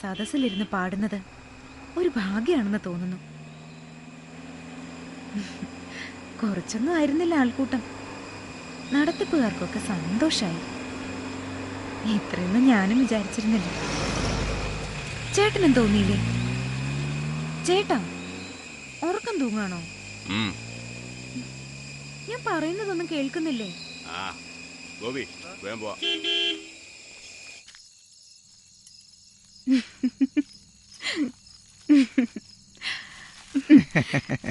സദസ്സിലിരുന്ന് പാടുന്നത് ഒരു ഭാഗ്യാണെന്ന് തോന്നുന്നു. കുറച്ചൊന്നും ആയിരുന്നില്ല ആൾക്കൂട്ടം. നടത്തിപ്പുകാർക്കൊക്കെ സന്തോഷായി. ഇത്രയൊന്നും ഞാനും വിചാരിച്ചിരുന്നില്ല. ചേട്ടനും തോന്നിയില്ലേ? ചേട്ടാ ഉറക്കം തൂങ്ങാണോ? ഞാൻ പറയുന്നതൊന്നും കേൾക്കുന്നില്ലേ?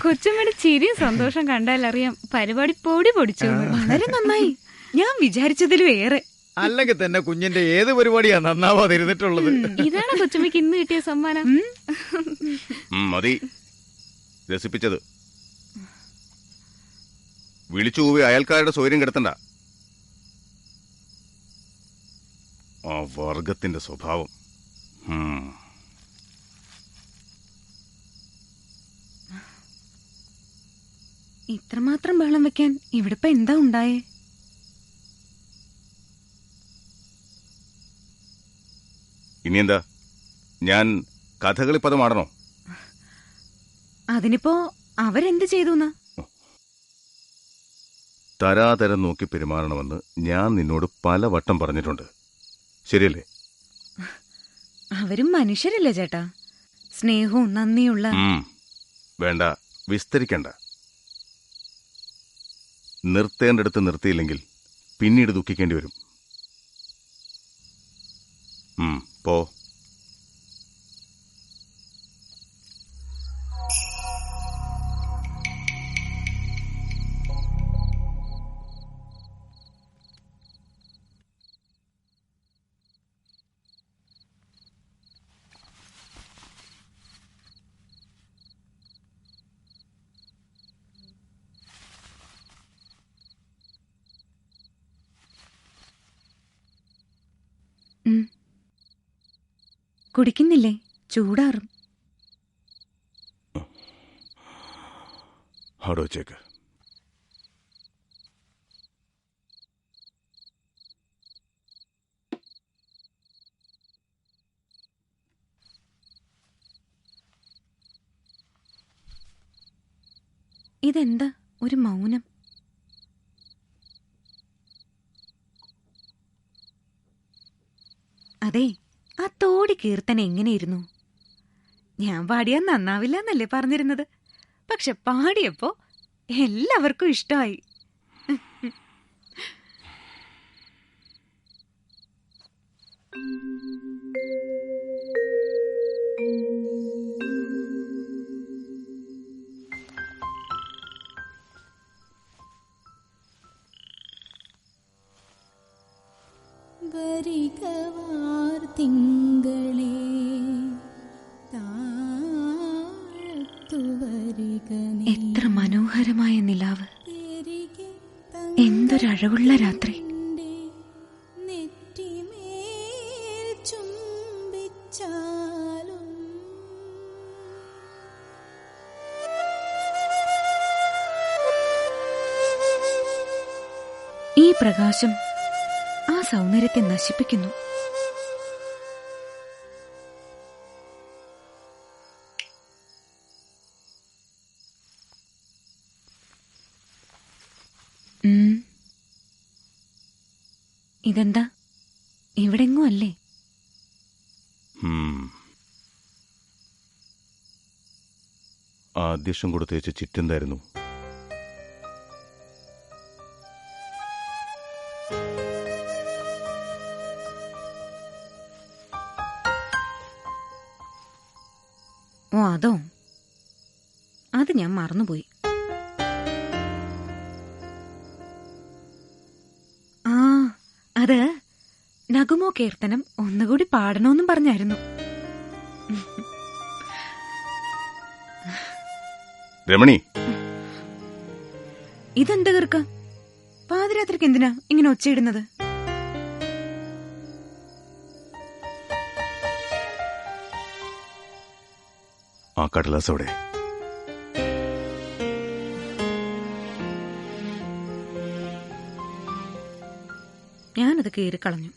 കൊച്ചമ്മയുടെ ചിരിയും സന്തോഷം കണ്ടാലറിയാം പരിപാടി പൊടി പൊടിച്ചു. വളരെ നന്നായി, ഞാൻ വിചാരിച്ചതിലും ഏറെ. അല്ലെങ്കിൽ തന്നെ കുഞ്ഞിന്റെ ഏത് പരിപാടിയാ നന്നാവാതിരുന്നിട്ടുള്ളത്. ഇതാണ് കൊച്ചമ്മയ്ക്ക് ഇന്ന് കിട്ടിയ സമ്മാനം. മതി രസിപ്പിച്ചത്. വിളിച്ചു പോയി അയൽക്കാരുടെ സൗകര്യം കെടുത്തണ്ട. ആ വർഗത്തിന്റെ സ്വഭാവം. ഇത്രമാത്രം ബഹളം വെക്കാൻ ഇവിടെ ഇപ്പൊ എന്താ ഉണ്ടായേ? ഇനി എന്താ, ഞാൻ കഥകളി പദമാടണോ? അതിനിപ്പോ അവരെന്ത് ചെയ്തു? തരാതരം നോക്കി പെരുമാറണമെന്ന് ഞാൻ നിന്നോട് പലവട്ടം പറഞ്ഞിട്ടുണ്ട്, ശരിയല്ലേ? അവരും മനുഷ്യരല്ലേ ചേട്ടാ, സ്നേഹവും നന്ദിയുള്ള. വേണ്ട, വിസ്തരിക്കണ്ട. നിർത്തേണ്ടടുത്ത് നിർത്തിയില്ലെങ്കിൽ പിന്നീട് ദുഃഖിക്കേണ്ടി വരും. പോ. കുടിക്കുന്നില്ലേ? ചൂടാറും. അവിടെ വെച്ചേക്ക്. ഇതെന്താ ഒരു മൗനം? അതെ, ആ തോടി കീർത്തന എങ്ങനെയിരുന്നു? ഞാൻ പാടിയാൽ നന്നാവില്ല എന്നല്ലേ പറഞ്ഞിരുന്നത്. പക്ഷെ പാടിയപ്പോ എല്ലാവർക്കും ഇഷ്ടമായി. വരികവാർ തിങ്കളേ എത്ര മനോഹരമായ നിലാവ്, എന്തൊരഴകുള്ള രാത്രി. നെറ്റിമേൽ ചുംബിച്ചാലും ഈ പ്രകാശം ആ സൗന്ദര്യത്തെ നശിപ്പിക്കുന്നു. ഇതെന്താ, ഇവിടെങ്ങും അല്ലേ? ആദ്യം കൊടുത്തേച്ച് ചിറ്റെന്തായിരുന്നു? ഓ, അതോ? അത് ഞാൻ മറന്നുപോയി. ആ, അത് നഗുമോ കീർത്തനം ഒന്നുകൂടി പാടണമെന്നും പറഞ്ഞായിരുന്നു. രമണി, ഇതെന്താ കീർക്ക? പാതിരാത്രിക്ക് എന്തിനാ ഇങ്ങനെ ഒച്ചയിടുന്നത്? ആ കടലാസ് അവിടെ. ഞാനത് കീറിക്കളഞ്ഞു.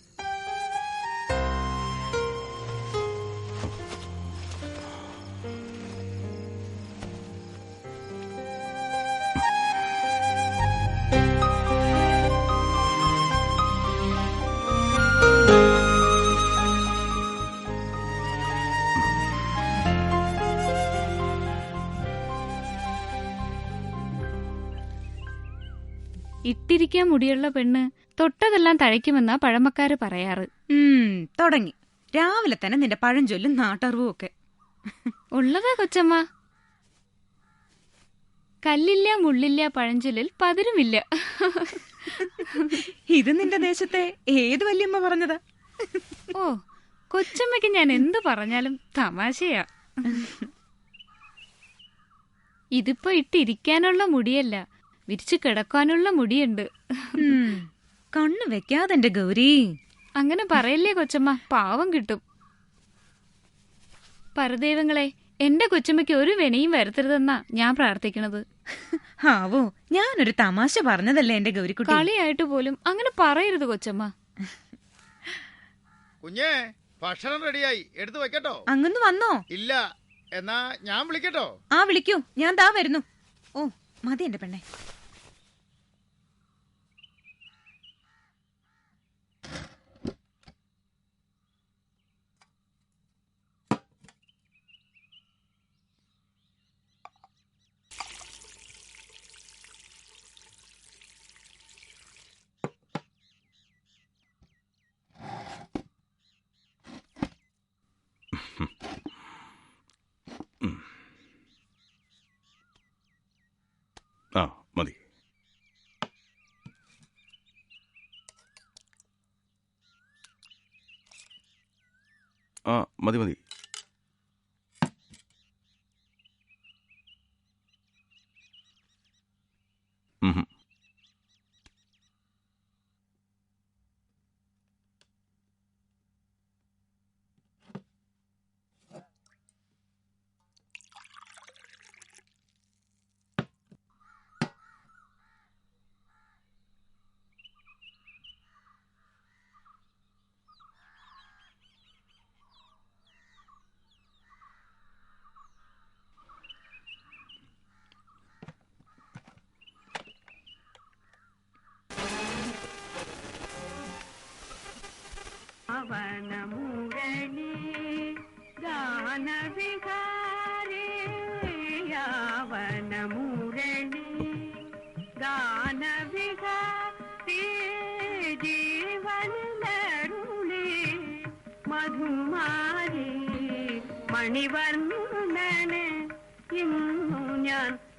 ഇട്ടിരിക്കാൻ മുടിയുള്ള പെണ്ണ് തൊട്ടതെല്ലാം തഴയ്ക്കുമെന്നാ പഴമക്കാര് പറയാറ്. തുടങ്ങി രാവിലെ തന്നെ നിന്റെ പഴഞ്ചൊല്ലും നാട്ടറിവും ഒക്കെ. ഉള്ളതാ കൊച്ചമ്മ. കല്ലില്ല മുള്ളില്ല പഴഞ്ചൊല്ലിൽ പതിരുമില്ല. ഇത് നിന്റെ ദേശത്തെ ഏത് വല്യമ്മ പറഞ്ഞതാ? ഓ, കൊച്ചമ്മയ്ക്ക് ഞാൻ എന്തു പറഞ്ഞാലും തമാശയാ. ഇതിപ്പോ ഇട്ടിരിക്കാനുള്ള മുടിയല്ല, വിരിച്ചു കിടക്കാനുള്ള മുടിയുണ്ട്. കണ്ണു വെക്കാതെന്റെ ഗൗരി. അങ്ങനെ പറയല്ലേ കൊച്ചമ്മ, പാവം കിട്ടും. പരദൈവങ്ങളെ, എന്റെ കൊച്ചമ്മയ്ക്ക് ഒരു വിനയും വരുത്തരുതെന്നാ ഞാൻ പ്രാർത്ഥിക്കണത്. ആവോ, ഞാനൊരു തമാശ പറഞ്ഞതല്ലേ എന്റെ ഗൗരിക്കുട്ടി. കളിയായിട്ട് പോലും അങ്ങനെ പറയരുത് കൊച്ചമ്മ. കുഞ്ഞേ, ഭക്ഷണം റെഡിയായി, എടുത്തു വെക്കട്ടോ? അങ്ങന്ന് വന്നോ? ഇല്ല, എന്നാ ഞാൻ വിളിക്കട്ടോ? ആ, വിളിക്കൂ, ഞാൻ ദാ വരുന്നു. ഓ, മതി എന്റെ പെണ്ണെ. ആ, മതി. ആ, മതി മതി.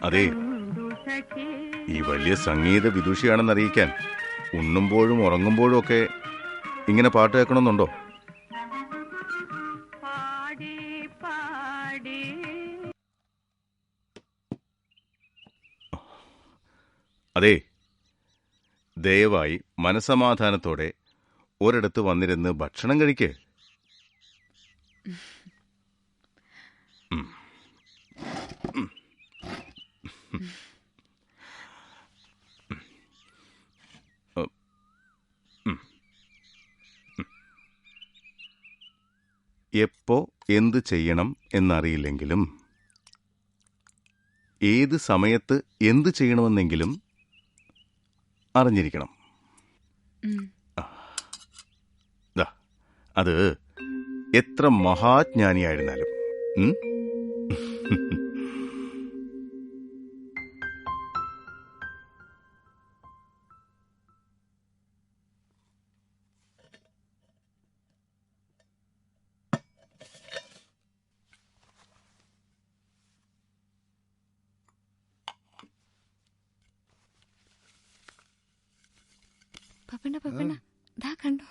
അതെ, ഈ വലിയ സംഗീത വിദുഷിയാണെന്ന് അറിയിക്കാൻ ഉണ്ണുമ്പോഴും ഉറങ്ങുമ്പോഴും ഒക്കെ ഇങ്ങനെ പാട്ട് കേൾക്കണമെന്നുണ്ടോ? അതെ, ദയവായി മനസമാധാനത്തോടെ ഒരിടത്ത് വന്നിരുന്ന് ഭക്ഷണം കഴിക്ക്. എപ്പോ എന്ത് ചെയ്യണം എന്നറിയില്ലെങ്കിലും ഏത് സമയത്ത് എന്ത് ചെയ്യണമെന്നെങ്കിലും അറിഞ്ഞിരിക്കണം. അത് എത്ര മഹാജ്ഞാനിയായിരുന്നാലും. പപ്പണ്ണ പപ്പണ്ണ ദാ കണ്ടോ?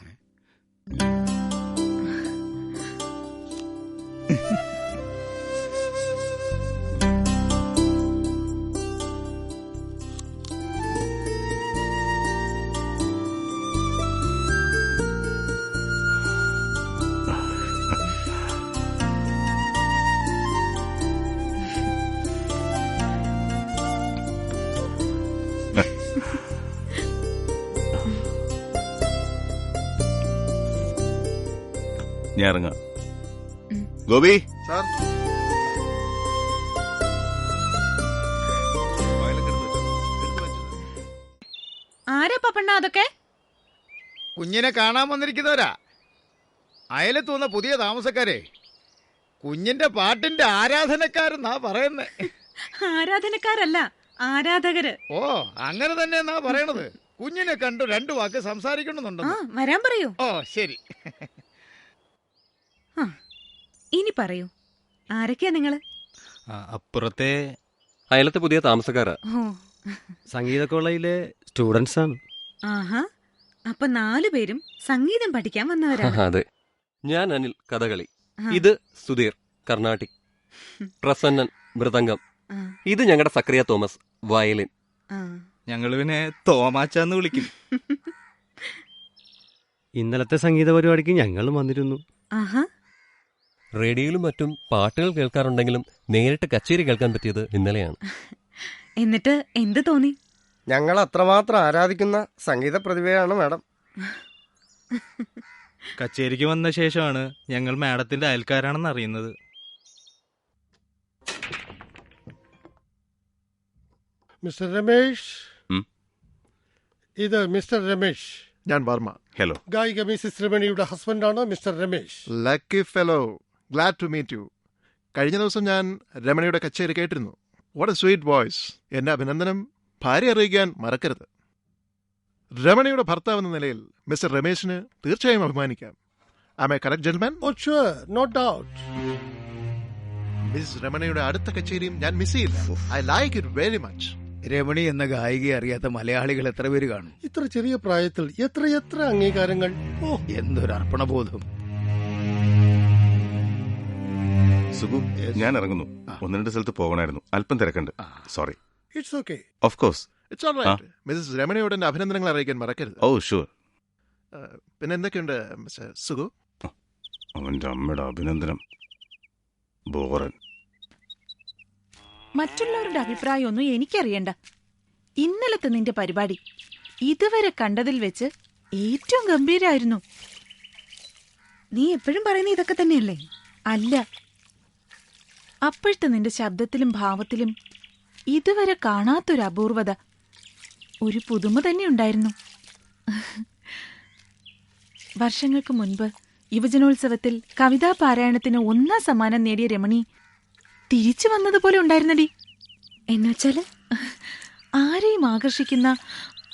ഞാൻ ഇറങ്ങാം. ഗോപി സാർ, ആരാ പപ്പണ്ണ അതൊക്കെ? കുഞ്ഞിനെ കാണാൻ വന്നിരിക്കുന്നവരാ. അയലത്ത് വന്ന പുതിയ താമസക്കാരെ. കുഞ്ഞിന്റെ പാട്ടിന്റെ ആരാധനക്കാരെന്നാ പറയുന്നേ. ആരാധനക്കാരല്ല, ആരാധകര്. ഓ, അങ്ങനെ തന്നെ എന്നാ പറയണത്. കുഞ്ഞിനെ കണ്ടു 2 വാക്ക് സംസാരിക്കണമെന്നുണ്ടോ? വരാൻ പറയൂ. ഓ ശരി. ഇനി പറയൂ, ആരൊക്കെയാ നിങ്ങള്? അപ്പുറത്തെ അയലത്തെ പുതിയ താമസക്കാരാ. ഓ, സംഗീത കോളേജിലെ സ്റ്റുഡൻസ് ആണ്. ആഹാ, അപ്പൊ 4 പേരും സംഗീതം പഠിക്കാൻ വന്നവരാണ്. അതെ, ഞാൻ അനിൽ കഥകളി, ഇത് സുധീർ കർണാട്ടിക്, പ്രസന്നൻ മൃദംഗം, ഇത് ഞങ്ങളുടെ സക്രിയ തോമസ് വയലിൻ. ഞങ്ങൾ പിന്നെ തോമാച്ചാന്ന് വിളിക്കും. ഇന്നലത്തെ സംഗീത പരിപാടിക്ക് ഞങ്ങളും വന്നിരുന്നു. ആഹാ, റേഡിയോയിലും മറ്റും പാട്ടുകൾ കേൾക്കാറുണ്ടെങ്കിലും നേരിട്ട് കച്ചേരി കേൾക്കാൻ പറ്റിയത് ഇന്നലെയാണ്. എന്നിട്ട് എന്ത് തോന്നി? ഞങ്ങൾ അത്രമാത്രം ആരാധിക്കുന്ന സംഗീത പ്രതിഭയാണ് മാഡം. കച്ചേരിക്ക് വന്ന ശേഷമാണ് ഞങ്ങൾ മാഡത്തിന്റെ അയൽക്കാരാണെന്ന് അറിയുന്നത്. മിസ്റ്റർ രമേഷ്, ഇത് മിസ്റ്റർ രമേഷ്. ഞാൻ വർമ്മ. ഹലോ. ഗായിക മിസ്സിസ് രമണിയുടെ ഹസ്ബൻഡാണ് mister Ramesh. Lucky fellow, glad to meet you. കഴിഞ്ഞ ദിവസം ഞാൻ രമണിയുടെ കച്ചേരി കേട്ടിരുന്നു. What a sweet voice. എന്റെ അഭിനന്ദനം ഭാര്യ അറിയിക്കാൻ മറക്കരുത്. രമണിയുടെ ഭർത്താവ് എന്ന നിലയിൽ മിസ്റ്റർ രമേശിന് തീർച്ചയായും അഭിമാനിക്കാം. Am I correct gentleman? Oh sure, no doubt. Miss രമണിയുടെ അടുത്ത കച്ചേരിയും ഞാൻ മിസ് ചെയ്യില്ല. I like it very much. Ramani എന്ന ഗായികയെ അറിയാത്ത മലയാളികൾ എത്ര പേര് കാണും? ഇത്ര ചെറിയ പ്രായത്തിൽ എത്ര അംഗീകാരങ്ങൾ! ഓ, എന്തൊരു അർപ്പണബോധം. സുഖു, ഞാൻ ഇറങ്ങുന്നു. 1-2 സ്ഥലത്ത് പോകണമായിരുന്നു. അല്പം തിരക്കുണ്ട്. Sorry. It's okay. Of course. It's alright. Missus രമണിയോട് എന്റെ അഭിനന്ദനങ്ങൾ അറിയിക്കാൻ മറക്കരുത്. Oh sure. പിന്നെ എന്തൊക്കെയുണ്ട് മിസ്റ്റർ സുഖു? അവന്റെ അമ്മയുടെ അഭിനന്ദനം. ബോറൻ. മറ്റുള്ളവരുടെ അഭിപ്രായമൊന്നും എനിക്കറിയണ്ട. ഇന്നലത്തെ നിന്റെ പരിപാടി ഇതുവരെ കണ്ടതിൽ വെച്ച് ഏറ്റവും ഗംഭീരായിരുന്നു. നീ എപ്പോഴും പറയുന്ന ഇതൊക്കെ തന്നെയല്ലേ? അല്ല, അപ്പോഴത്തെ നിന്റെ ശബ്ദത്തിലും ഭാവത്തിലും ഇതുവരെ കാണാത്തൊരു അപൂർവത, ഒരു പുതുമ തന്നെ ഉണ്ടായിരുന്നു. വർഷങ്ങൾക്ക് മുൻപ് യുവജനോത്സവത്തിൽ കവിതാ പാരായണത്തിന് 1ാം സമ്മാനം നേടിയ രമണി തിരിച്ചു വന്നതുപോലെ ഉണ്ടായിരുന്നടി. എന്നുവെച്ചാല് ആരെയും ആകർഷിക്കുന്ന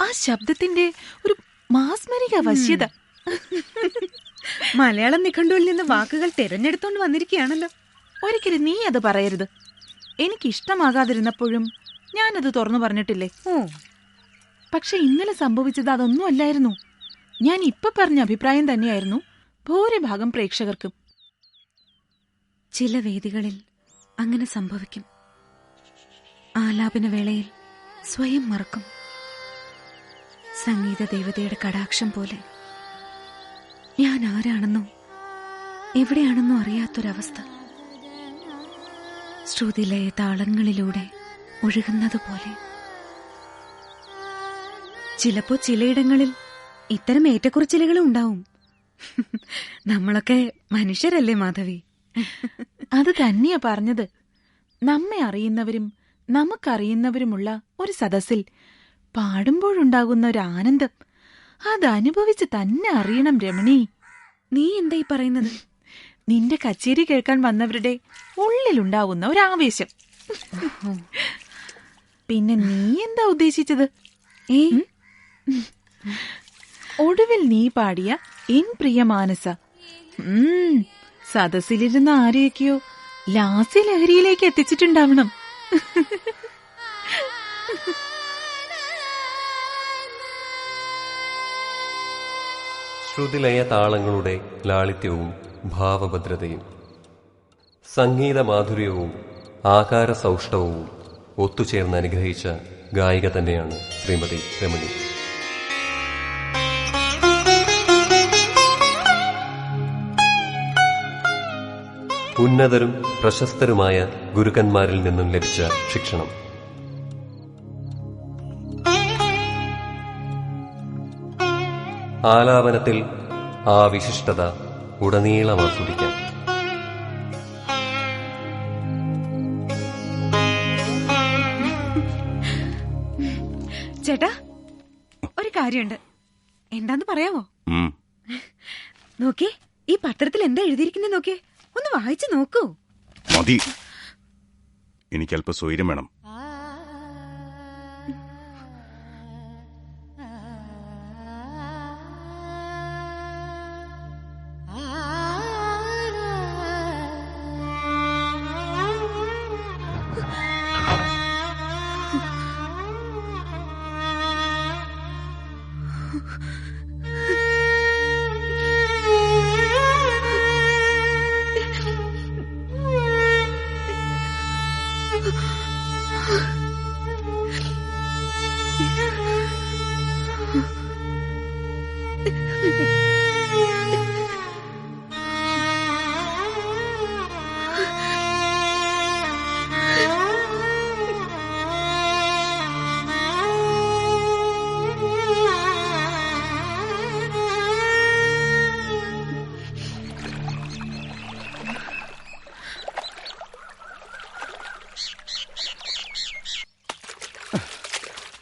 ആ ശബ്ദത്തിന്റെ ഒരു മാസ്മരിക വശ്യത. മലയാളം നിഘണ്ടുവിൽ നിന്ന് വാക്കുകൾ തിരഞ്ഞെടുത്തോണ്ട് വന്നിരിക്കുകയാണല്ലോ. ഒരിക്കലും നീ അത് പറയരുത്. എനിക്കിഷ്ടമാകാതിരുന്നപ്പോഴും ഞാനത് തുറന്നു പറഞ്ഞിട്ടില്ലേ? പക്ഷെ ഇന്നലെ സംഭവിച്ചത് അതൊന്നും അല്ലായിരുന്നു. ഞാൻ ഇപ്പൊ പറഞ്ഞ അഭിപ്രായം തന്നെയായിരുന്നു ഭൂരിഭാഗം പ്രേക്ഷകർക്കും. ചില വേദികളിൽ അങ്ങനെ സംഭവിക്കും. ആലാപന വേളയിൽ സ്വയം മറക്കും. സംഗീത ദേവതയുടെ കടാക്ഷം പോലെ ഞാൻ ആരാണെന്നോ എവിടെയാണെന്നോ അറിയാത്തൊരവസ്ഥ. ശ്രുതിലയ താളങ്ങളിലൂടെ ഒഴുകുന്നതുപോലെ. ചിലപ്പോ ചിലയിടങ്ങളിൽ ഇത്തരം ഏറ്റക്കുറച്ചിലുകളും ഉണ്ടാവും. നമ്മളൊക്കെ മനുഷ്യരല്ലേ മാധവി? അത് തന്നെയാ പറഞ്ഞത്. നമ്മെ അറിയുന്നവരും നമുക്കറിയുന്നവരുമുള്ള ഒരു സദസ്സിൽ പാടുമ്പോഴുണ്ടാകുന്ന ഒരു ആനന്ദം അതനുഭവിച്ച് തന്നെ അറിയണം രമണി. നീ എന്തായി പറയുന്നത്? നിന്റെ കച്ചേരി കേൾക്കാൻ വന്നവരുടെ ഉള്ളിലുണ്ടാവുന്ന ഒരാവേശം. പിന്നെ നീ എന്താ ഉദ്ദേശിച്ചത്? ഒടുവിൽ നീ പാടിയ എൻ പ്രിയ മാനസ സദസ്സിലിരുന്ന ആരെയൊക്കെയോ ലാസ്യലഹരിയിലേക്ക് എത്തിച്ചിട്ടുണ്ടാവണം. ശ്രുതിലയ താളങ്ങളുടെ ലാളിത്യവും ഭാവഭദ്രതയും സംഗീതമാധുര്യവും ആകാരസൗഷ്ഠവവും ഒത്തുചേർന്ന് അനുഗ്രഹിച്ച ഗായിക തന്നെയാണ് ശ്രീമതി രമണി. ഉന്നതരും പ്രശസ്തരുമായ ഗുരുക്കന്മാരിൽ നിന്നും ലഭിച്ച ശിക്ഷണം. ആലാപനത്തിൽ ആ വിശിഷ്ടത ഉടനീളം ആസ്വദിക്കാം. ചേട്ടാ, ഒരു കാര്യമുണ്ട്. എന്താന്ന് പറയാമോ? നോക്കിയേ, ഈ പത്രത്തിൽ എന്താ എഴുതിയിരിക്കുന്നത് നോക്കിയേ. ഒന്ന് വായിച്ചു നോക്കൂ. മതി, എനിക്കല്പ സ്വൈര്യം വേണം.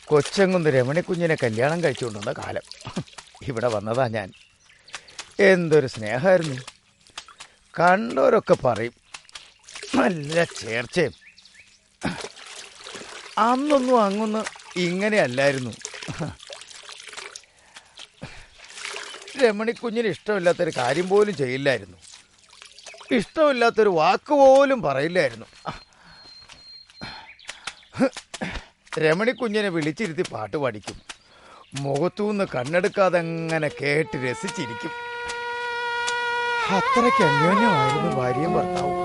കൊച്ചെങ്ങുന്ന് രമണിക്കുഞ്ഞിനെ കല്യാണം കഴിച്ചുകൊണ്ടുവന്ന കാലം ഇവിടെ വന്നതാ ഞാൻ. എന്തൊരു സ്നേഹമായിരുന്നു. കണ്ടവരൊക്കെ പറയും നല്ല ചേർച്ചയും. അന്നൊന്നും അങ്ങൊന്ന് ഇങ്ങനെയല്ലായിരുന്നു. രമണിക്കുഞ്ഞിന് ഇഷ്ടമില്ലാത്തൊരു കാര്യം പോലും ചെയ്യില്ലായിരുന്നു. ഇഷ്ടമില്ലാത്തൊരു വാക്കുപോലും പറയില്ലായിരുന്നു. രമണിക്കുഞ്ഞിനെ വിളിച്ചിരുത്തി പാട്ട് പാടിക്കും. മുഖത്തൂന്ന് കണ്ണെടുക്കാതെ അങ്ങനെ കേട്ട് രസിച്ചിരിക്കും. അത്രയ്ക്ക് അന്യോന്യമായിരുന്നു ഭാര്യയും ഭർത്താവും.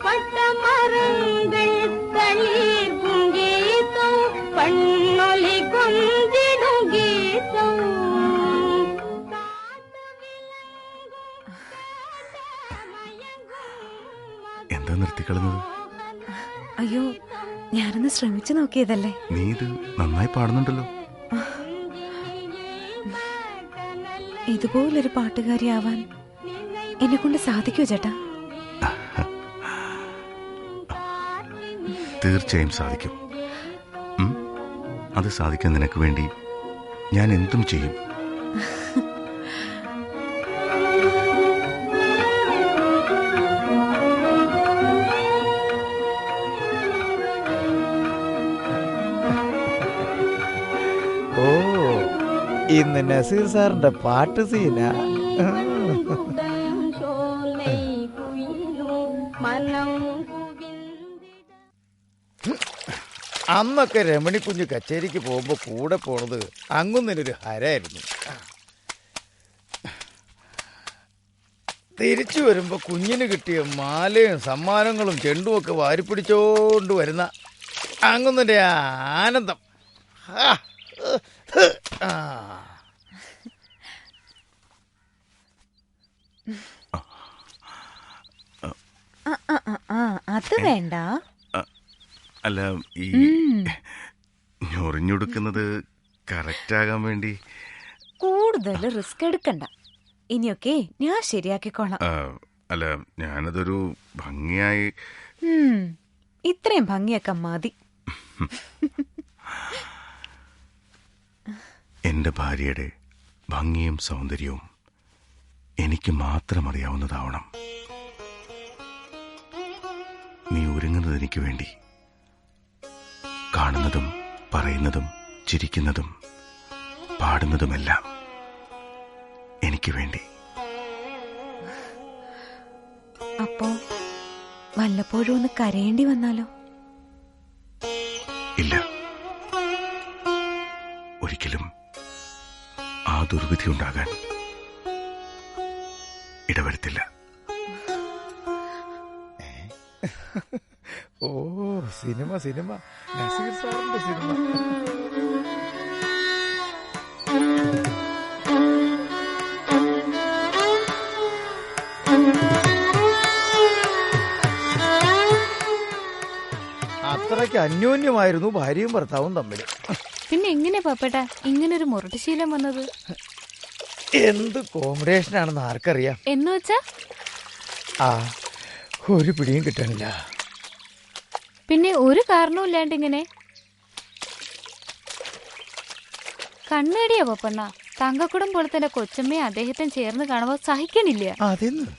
பட்டமரங்கள் தளி എന്താ നിർത്തിക്കളഞ്ഞത്? അയ്യോ, ഞാനൊന്ന് ശ്രമിച്ചു നോക്കിയതല്ലേ. നീ ഇത് നന്നായി പാടുന്നുണ്ടല്ലോ. ഇതുപോലൊരു പാട്ടുകാരിയാവാൻ എന്നെ കൊണ്ട് സാധിക്കൂ ചേട്ടാ? തീർച്ചയായും സാധിക്കും. അത് സാധിക്കാൻ നിനക്ക് വേണ്ടി ഞാൻ എന്തും ചെയ്യും. ഓ, ഇന്ന് നസീർ സാറിന്റെ പാട്ട് സീന. അന്നൊക്കെ രമണി കുഞ്ഞ് കച്ചേരിക്ക് പോകുമ്പോ കൂടെ പോണത് അങ്ങുന്നൊരു ഹരായിരുന്നു. തിരിച്ചു വരുമ്പോ കുഞ്ഞിന് കിട്ടിയ മാലയും സമ്മാനങ്ങളും ചെണ്ടുമൊക്കെ വാരിപ്പിടിച്ചോണ്ട് വരുന്ന അങ്ങുന്നതിന്റെ ആനന്ദം. അത് വേണ്ട. അല്ല, ഈ ഞൊറിഞ്ഞൊടുക്കുന്നത് കറക്റ്റ് ആകാൻ വേണ്ടി കൂടുതൽ റിസ്ക് എടുക്കണ്ട. ഇനിയൊക്കെ ഞാൻ ശരിയാക്കിക്കോളാം. അല്ല, ഞാനതൊരു ഭംഗിയായി. ഇത്രയും ഭംഗിയൊക്കെ മതി. എന്റെ ഭാര്യയുടെ ഭംഗിയും സൗന്ദര്യവും എനിക്ക് മാത്രം അറിയാവുന്നതാവണം. നീ ഒരുങ്ങുന്നത് എനിക്ക് വേണ്ടി, കാണുന്നതും പറയുന്നതും ചിരിക്കുന്നതും പാടുന്നതുമെല്ലാം എനിക്ക് വേണ്ടി. അപ്പോ വല്ലപ്പോഴും ഒന്ന് കരയേണ്ടി വന്നാലോ? ഇല്ല, ഒരിക്കലും ആ ദുർവിധി ഉണ്ടാകാൻ ഇടവരുത്തില്ല. ഓ, സിനിമ സിനിമ, നസീർ സാറിന്റെ സിനിമ. അത്രയ്ക്ക് അന്യോന്യമായിരുന്നു ഭാര്യയും ഭർത്താവും തമ്മിൽ. പിന്നെ എങ്ങനെ പപ്പേട്ട ഇങ്ങനൊരു മുരട്ടുശീലം വന്നത്? എന്ത് കോമ്പിനേഷൻ ആണെന്ന് ആർക്കറിയാം. എന്ന് വെച്ചാ ഒരു പിടിയും കിട്ടണില്ല. പിന്നെ ഒരു കാരണവും ഇല്ലാണ്ട് ഇങ്ങനെ കണ്ണേടിയാ പപ്പണ്ണ. തങ്കക്കുടം പോലെ തന്നെ കൊച്ചമ്മയെ അദ്ദേഹത്തിന് ചേർന്ന് കാണുമ്പോൾ സഹിക്കണില്ല. അതെന്ന്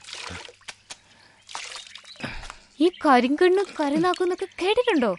ഈ കരിങ്കണ്ണ് കരുനാക്കുന്നൊക്കെ കേട്ടിട്ടുണ്ടോ?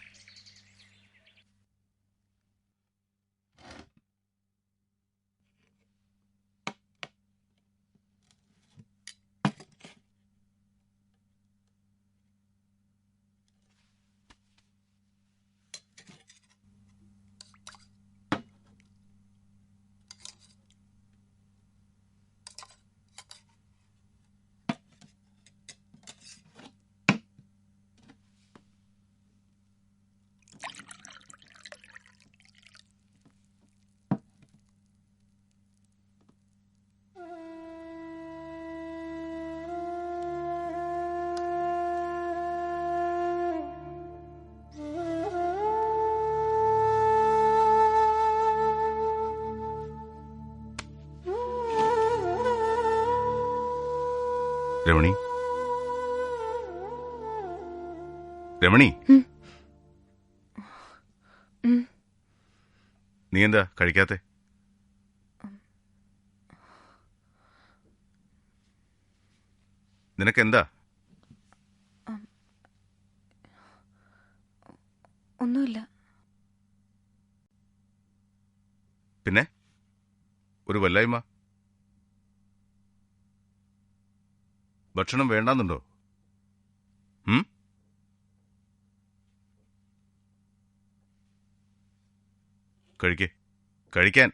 രമണി, രമണി, നീ എന്താ കഴിക്കാത്തെ? നിനക്കെന്താ? ഒന്നുമില്ല. പിന്നെ ഒരു വല്ലായ്മ? ഭക്ഷണം വേണ്ടാന്നുണ്ടോ? കഴിക്കാൻ.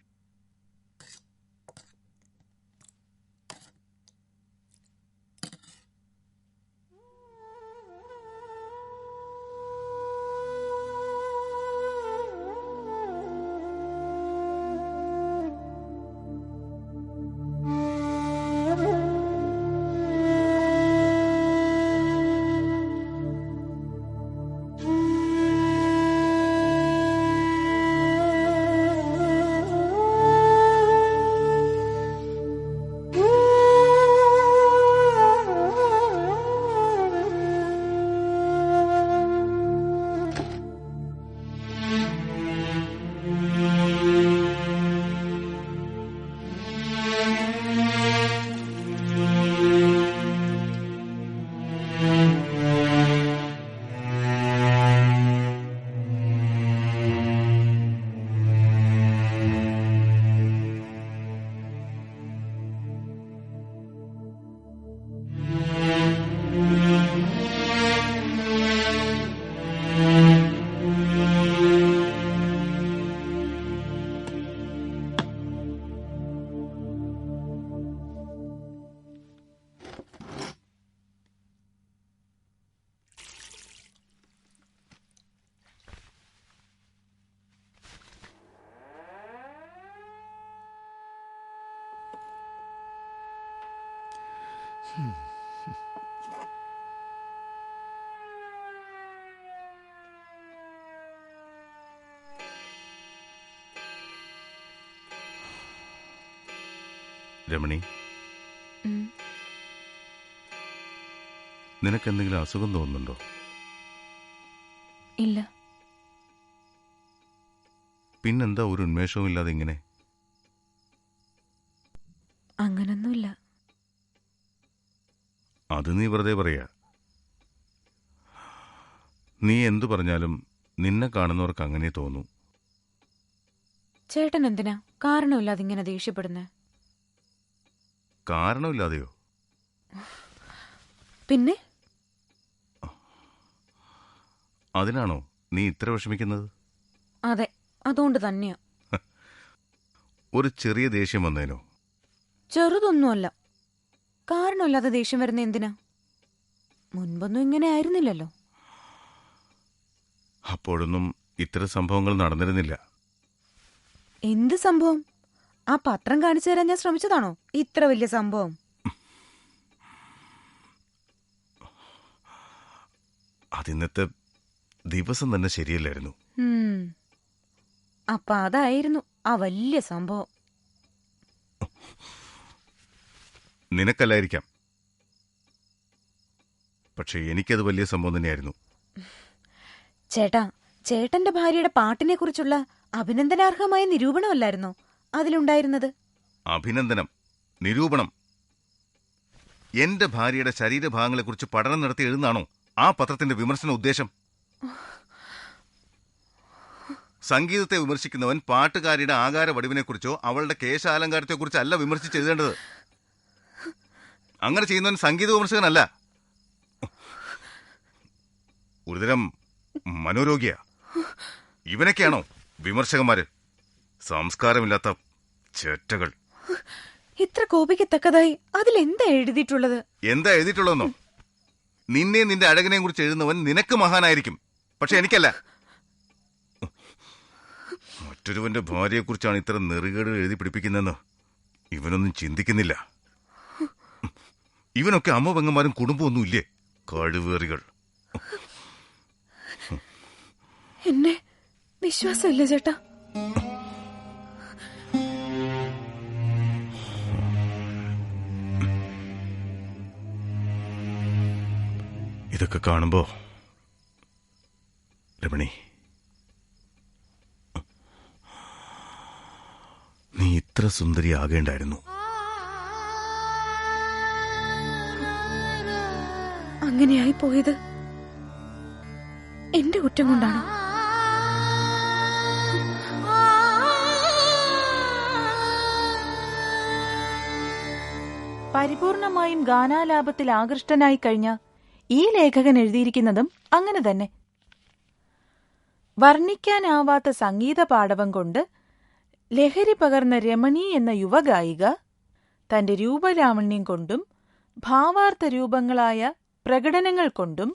രമണി, ഉം. നിനക്കെന്തെങ്കിലും അസുഖം തോന്നുന്നുണ്ടോ? ഇല്ല. പിന്നെന്താ ഒരു ഉന്മേഷവും ഇല്ലാതെ ഇങ്ങനെ? അങ്ങനൊന്നുമില്ല. അത് നീ വെറുതെ പറയാ. നീ എന്തു പറഞ്ഞാലും നിന്നെ കാണുന്നവർക്ക് അങ്ങനെ തോന്നൂ. ചേട്ടൻ എന്തിനാ കാരണമില്ലാതെ ഇങ്ങനെ ദേഷ്യപ്പെടുന്നേ? കാരണമില്ലാതെയോ? പിന്നെ അതിനാണോ നീ ഇത്ര വിഷമിക്കുന്നത്? അതെ, അതുകൊണ്ട് തന്നെയാ. ഒരു ചെറിയ ദേഷ്യം വന്നേനോ? ചെറുതൊന്നുമല്ല. കാരണമില്ലാതെ ദേഷ്യം വരുന്ന എന്തിനാ? മുൻപൊന്നും ഇങ്ങനെ ആയിരുന്നില്ലല്ലോ. അപ്പോഴൊന്നും ഇത്തരം സംഭവങ്ങൾ നടന്നിരുന്നില്ല. എന്ത് സംഭവം? ആ പത്രം കാണിച്ചു തരാൻ ഞാൻ ശ്രമിച്ചതാണോ ഇത്ര വലിയ സംഭവം? അതിന്നത്തെ ദിവസം തന്നെ ശരിയല്ലായിരുന്നു. അപ്പൊ അതായിരുന്നു ആ വലിയ സംഭവം. നിനക്കല്ലായിരിക്കാം, പക്ഷെ എനിക്കത് വലിയ സംഭവം തന്നെയായിരുന്നു. ചേട്ടാ, ചേട്ടന്റെ ഭാര്യയുടെ പാട്ടിനെ കുറിച്ചുള്ള അഭിനന്ദനാർഹമായ നിരൂപണമല്ലായിരുന്നോ അതിലുണ്ടായിരുന്നത്? അഭിനന്ദനം, നിരൂപണം? എന്റെ ഭാര്യയുടെ ശരീരഭാഗങ്ങളെക്കുറിച്ച് പഠനം നടത്തി എഴുതുന്നതാണോ ആ പത്രത്തിന്റെ വിമർശന ഉദ്ദേശം? സംഗീതത്തെ വിമർശിക്കുന്നവൻ പാട്ടുകാരിയുടെ ആകാര വടിവിനെക്കുറിച്ചോ അവളുടെ കേശാലങ്കാരത്തെക്കുറിച്ചോ അല്ല വിമർശിച്ച് എഴുതേണ്ടത്. അങ്ങനെ ചെയ്യുന്നവൻ സംഗീത വിമർശകനല്ല, ഒരുതരം മനോരോഗിയാ. ഇവനൊക്കെയാണോ വിമർശകന്മാര്? സംസ്കാരമില്ലാത്ത ചേറ്റകൾ. ഇത്ര കോപിക്കത്തക്കതായി അതിലെന്താ എഴുതിയിട്ടുള്ളത്? എന്താ എഴുതിയിട്ടുള്ളതെന്നോ? നിന്നെ നിന്റെ അഴകിനെയും കുറിച്ച് എഴുതുന്നവൻ നിനക്ക് മഹാനായിരിക്കും, പക്ഷെ എനിക്കല്ല. മറ്റൊരുവന്റെ ഭാര്യയെക്കുറിച്ചാണ് ഇത്ര നെറുകേടുകൾ എഴുതി പിടിപ്പിക്കുന്നതെന്ന് ഇവനൊന്നും ചിന്തിക്കുന്നില്ല. ഇവനൊക്കെ അമ്മ പെങ്ങന്മാരും കുടുംബമൊന്നും ഇല്ലേ? കഴിവേറികൾ. എന്നെ വിശ്വാസമില്ല ചേട്ടാ. ഇതൊക്കെ കാണുമ്പോ രമണി, നീ ഇത്ര സുന്ദരിയാകേണ്ടായിരുന്നു. അങ്ങനെയായി പോയത് എന്റെ കുറ്റം കൊണ്ടാണോ? പരിപൂർണമായും ഗാനാലാപത്തിൽ ആകൃഷ്ടനായി കഴിഞ്ഞ ഈ ലേഖകൻ എഴുതിയിരിക്കുന്നതും അങ്ങനെ തന്നെ. വർണ്ണിക്കാനാവാത്ത സംഗീത പാടവം കൊണ്ട് ലഹരി പകർന്ന രമണി എന്ന യുവഗായിക തന്റെ രൂപലാവണ്യം കൊണ്ടും ഭാവാർത്ഥ രൂപങ്ങളായ പ്രകടനങ്ങൾ കൊണ്ടും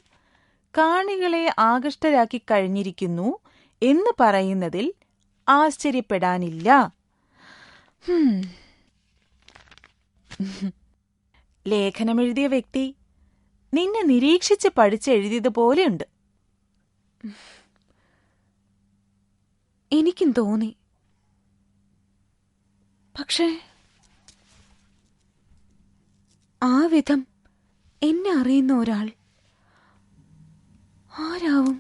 കാണികളെ ആകൃഷ്ടരാക്കി കഴിഞ്ഞിരിക്കുന്നു എന്ന് പറയുന്നതിൽ ആശ്ചര്യപ്പെടാനില്ല. ലേഖനമെഴുതിയ വ്യക്തി നിന്നെ നിരീക്ഷിച്ച് പഠിച്ചെഴുതിയതുപോലെയുണ്ട്. എനിക്കും തോന്നി. പക്ഷേ ആ വിധം എന്നെ അറിയുന്ന ഒരാൾ ആരാവും?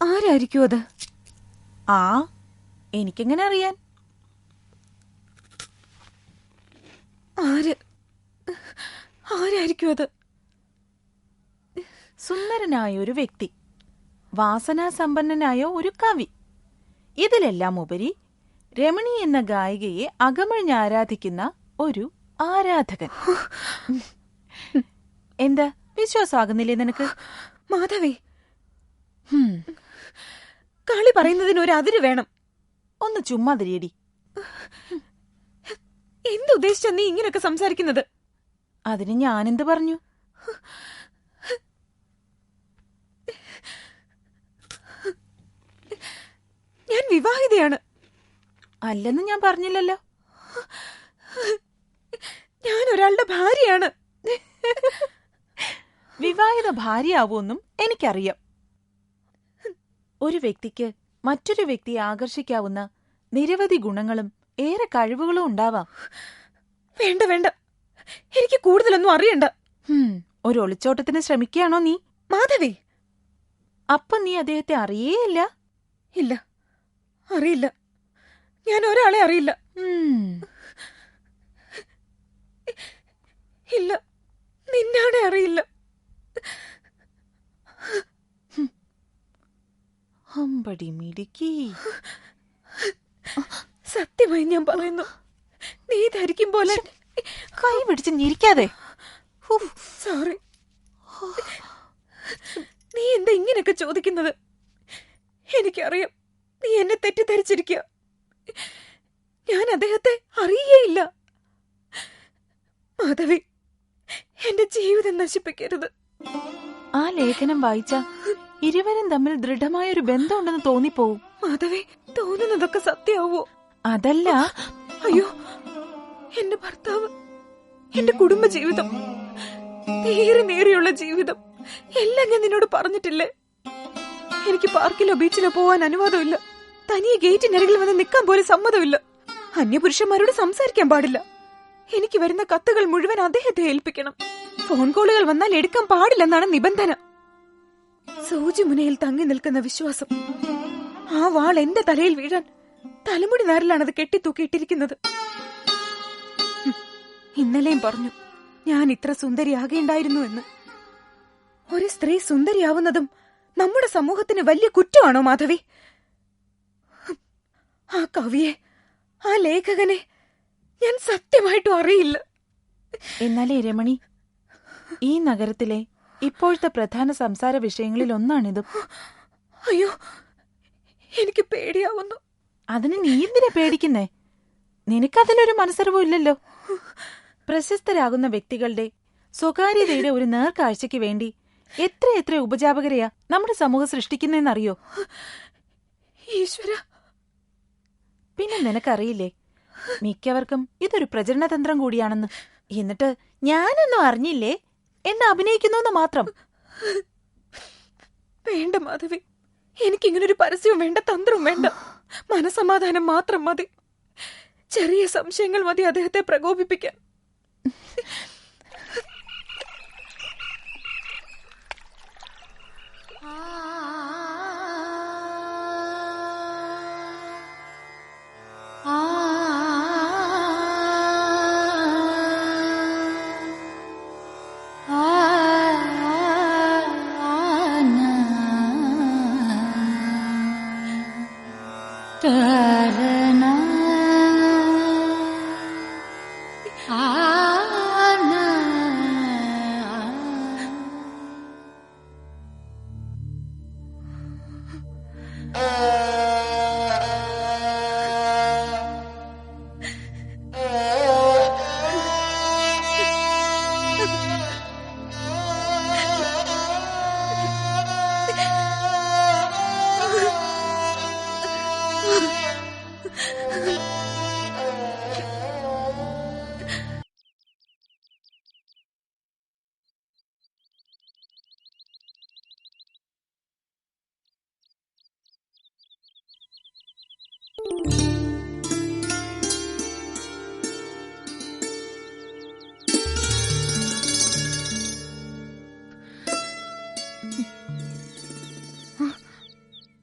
ആരായിരിക്കും അത്? എനിക്കെങ്ങനെ അറിയാൻ? ആരായിരിക്കും അത്? സുന്ദരനായ ഒരു വ്യക്തി, വാസനാസമ്പന്നനായ ഒരു കവി, ഇതിലെല്ലാം ഉപരി രമണി എന്ന ഗായികയെ അകമഴിഞ്ഞ് ആരാധിക്കുന്ന ഒരു ആരാധകൻ. എന്താ വിശ്വാസമാകുന്നില്ലേ നിനക്ക്? മാധവേ, കളി പറയുന്നതിന് ഒരു അതിര് വേണം. ഒന്ന് ചുമ്മാതിരിയടി. എന്തുദ്ദേശിച്ചാ നീ ഇങ്ങനെയൊക്കെ സംസാരിക്കുന്നത്? അതിന് ഞാനെന്ത് പറഞ്ഞു? ഞാൻ വിവാഹിതയാണ്. അല്ലെന്ന് ഞാൻ പറഞ്ഞില്ലല്ലോ. ഞാൻ ഒരാളുടെ ഭാര്യയാണ്. വിവാഹിത ഭാര്യയാവൂന്നും എനിക്കറിയാം. ഒരു വ്യക്തിക്ക് മറ്റൊരു വ്യക്തിയെ ആകർഷിക്കാവുന്ന നിരവധി ഗുണങ്ങളും ഏറെ കഴിവുകളും ഉണ്ടാവാം. വേണ്ട വേണ്ട, എനിക്ക് കൂടുതലൊന്നും അറിയണ്ട. ഒരു ഒളിച്ചോട്ടത്തിന് ശ്രമിക്കുകയാണോ നീ? മാധവി, അപ്പൊ നീ അദ്ദേഹത്തെ അറിയേയില്ല? ഇല്ല, അറിയില്ല. ഞാൻ ഒരാളെ അറിയില്ല. ഇല്ല, നിന്നാടെ അറിയില്ല. അമ്പടി മിടുക്കി. സത്യമായി ഞാൻ പറയുന്നു, നീ ധരിക്കും പോലെ. കൈ പിടിച്ച് ഞിരിക്കാതെ. സോറി. നീ എന്താ ഇങ്ങനെയൊക്കെ ചോദിക്കുന്നത്? എനിക്കറിയാം നീ എന്നെ തെറ്റിദ്ധരിച്ചിരിക്കുക. ഞാൻ അദ്ദേഹത്തെ അറിയേയില്ല. മാധവി, എന്റെ ജീവിതം നശിപ്പിക്കരുത്. ആ ലേഖനം വായിച്ച ഇരുവരും തമ്മിൽ ദൃഢമായൊരു ബന്ധമുണ്ടെന്ന് തോന്നിപ്പോവും. മാധവി, തോന്നുന്നതൊക്കെ സത്യമാവോ? അതല്ല. അയ്യോ, എന്റെ ഭർത്താവ്, എന്റെ കുടുംബ ജീവിതം, നേരെ നേരെയുള്ള ജീവിതം എല്ലാം ഞാൻ നിന്നോട് പറഞ്ഞിട്ടില്ലേ? എനിക്ക് പാർക്കിലോ ബീച്ചിലോ പോവാൻ അനുവാദമില്ല. തനിയെ ഗേറ്റിനരികിൽ വന്ന് നിൽക്കാൻ പോലും സമ്മതമില്ല. അന്യപുരുഷന്മാരോട് സംസാരിക്കാൻ പാടില്ല. എനിക്ക് വരുന്ന കത്തുകൾ മുഴുവൻ അദ്ദേഹത്തെ ഏൽപ്പിക്കണം. ഫോൺ കോളുകൾ വന്നാൽ എടുക്കാൻ പാടില്ലെന്നാണ് നിബന്ധന. സൂചി മുനയിൽ തങ്ങി നിൽക്കുന്ന വിശ്വാസം. ആ വാൾ എന്റെ തലയിൽ വീഴാൻ തലമുടി നാരിലാണത് കെട്ടിത്തൂക്കിയിട്ടിരിക്കുന്നത്. ഇന്നലെയും പറഞ്ഞു ഞാൻ ഇത്ര സുന്ദരിയാകേണ്ടായിരുന്നു എന്ന്. ഒരു സ്ത്രീ സുന്ദരിയാവുന്നതും നമ്മുടെ സമൂഹത്തിന് വലിയ കുറ്റമാണോ മാധവി? ആ കവിയെ, ആ ലേഖകനെ ഞാൻ സത്യമായിട്ടും അറിയില്ല. എന്നാലേ രമണി, ഈ നഗരത്തിലെ ഇപ്പോഴത്തെ പ്രധാന സംസാര വിഷയങ്ങളിൽ ഒന്നാണിത്. അയ്യോ, എനിക്ക് പേടിയാവുന്നു. അതിന് നീ എന്തിനാ പേടിക്കുന്നേ? നിനക്കതിലൊരു മനസ്സറിവും ഇല്ലല്ലോ. പ്രശസ്തരാകുന്ന വ്യക്തികളുടെ സ്വകാര്യതയുടെ ഒരു നേർക്കാഴ്ചയ്ക്ക് വേണ്ടി എത്രയെത്ര ഉപജാപകരെയാ നമ്മുടെ സമൂഹം സൃഷ്ടിക്കുന്നതെന്നറിയോ? ഈശ്വര, പിന്നെ നിനക്കറിയില്ലേ, മിക്കവർക്കും ഇതൊരു പ്രചരണതന്ത്രം കൂടിയാണെന്ന്. എന്നിട്ട് ഞാനൊന്നും അറിഞ്ഞില്ലേ എന്ന് അഭിനയിക്കുന്നു മാത്രം. വേണ്ട മാധവി, എനിക്കിങ്ങനൊരു പരസ്യവും വേണ്ട, തന്ത്രവും വേണ്ട. മനസമാധാനം മാത്രം മതി. ചെറിയ സംശയങ്ങൾ മതി അദ്ദേഹത്തെ പ്രകോപിപ്പിക്കാൻ.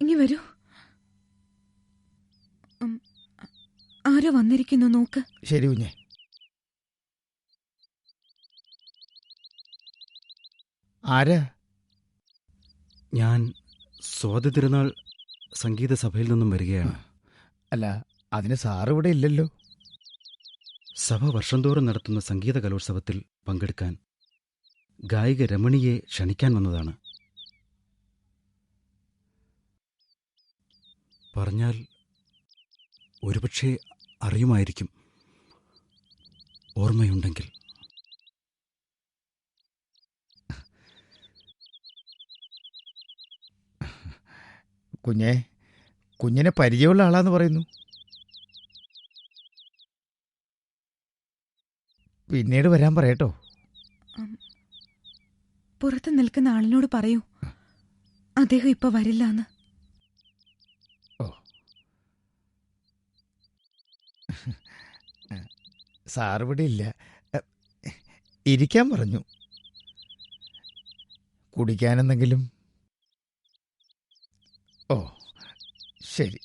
ഇനി വരൂ. ആരോ വന്നിരിക്കുന്നു, നോക്ക്. ശരി കുഞ്ഞെ. ആരാ? ഞാൻ സ്വാതി തിരുനാൾ സംഗീത സഭയിൽ നിന്നും വരികയാണ്. അല്ല, അതിന് സാറ് ഇവിടെ ഇല്ലല്ലോ. സഭ വർഷം തോറും നടത്തുന്ന സംഗീത കലോത്സവത്തിൽ പങ്കെടുക്കാൻ ഗായിക രമണിയെ ക്ഷണിക്കാൻ വന്നതാണ്. പറഞ്ഞാൽ ഒരുപക്ഷെ അറിയുമായിരിക്കും, ഓർമ്മയുണ്ടെങ്കിൽ. കുഞ്ഞിനെ പരിചയമുള്ള ആളാന്ന് പറയുന്നു. പിന്നീട് വരാൻ പറയട്ടോ. പുറത്ത് നിൽക്കുന്ന ആളിനോട് പറയൂ, അദ്ദേഹം ഇപ്പൊ വരില്ലാന്ന്. സാർ ഇവിടെ ഇല്ല, ഇരിക്കാൻ പറഞ്ഞു. കുടിക്കാനെന്തെങ്കിലും? ഓ ശരി.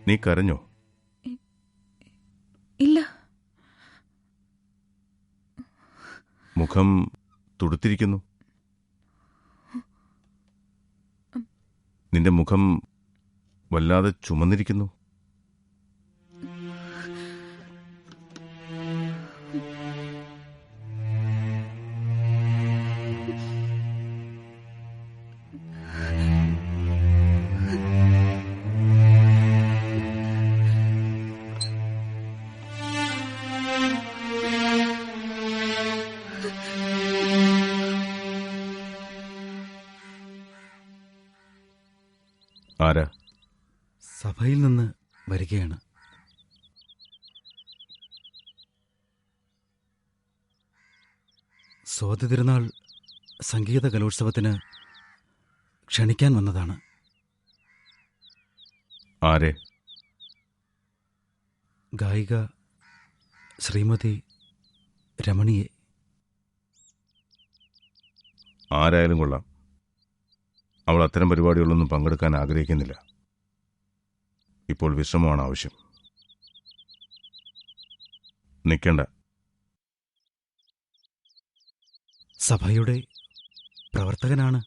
നീ കരഞ്ഞോ? ഇല്ല. മുഖം തുടുത്തിരിക്കുന്നു. നിന്റെ മുഖം വല്ലാതെ ചുമന്നിരിക്കുന്നു. ആരാ? സഭയിൽ നിന്ന് വരികയാണ്. സ്വാതി തിരുനാൾ സംഗീത കലോത്സവത്തിന് ക്ഷണിക്കാൻ വന്നതാണ്. ആരെ? ഗായിക ശ്രീമതി രമണിയെ. ആരായാലും കൊള്ളാം. അവൾ അത്തരം പരിപാടികളൊന്നും പങ്കെടുക്കാൻ ആഗ്രഹിക്കുന്നില്ല. ഇപ്പോൾ വിശ്രമമാണ് ആവശ്യം. നിൽക്കണ്ട. സഭയുടെ പ്രവർത്തകനാണ്.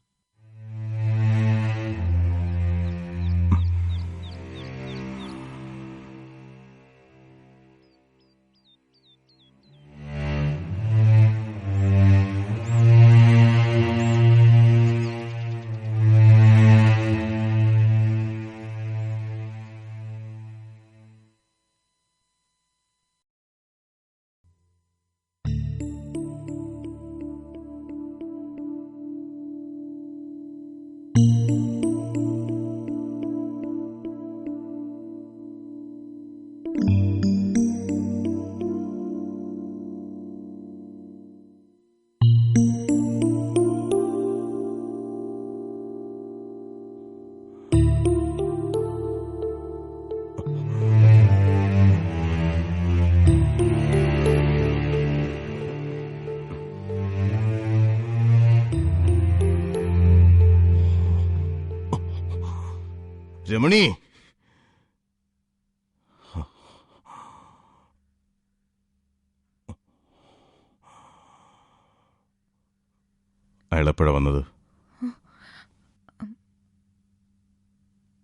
രമണി, അയാളെപ്പോഴാ വന്നത്?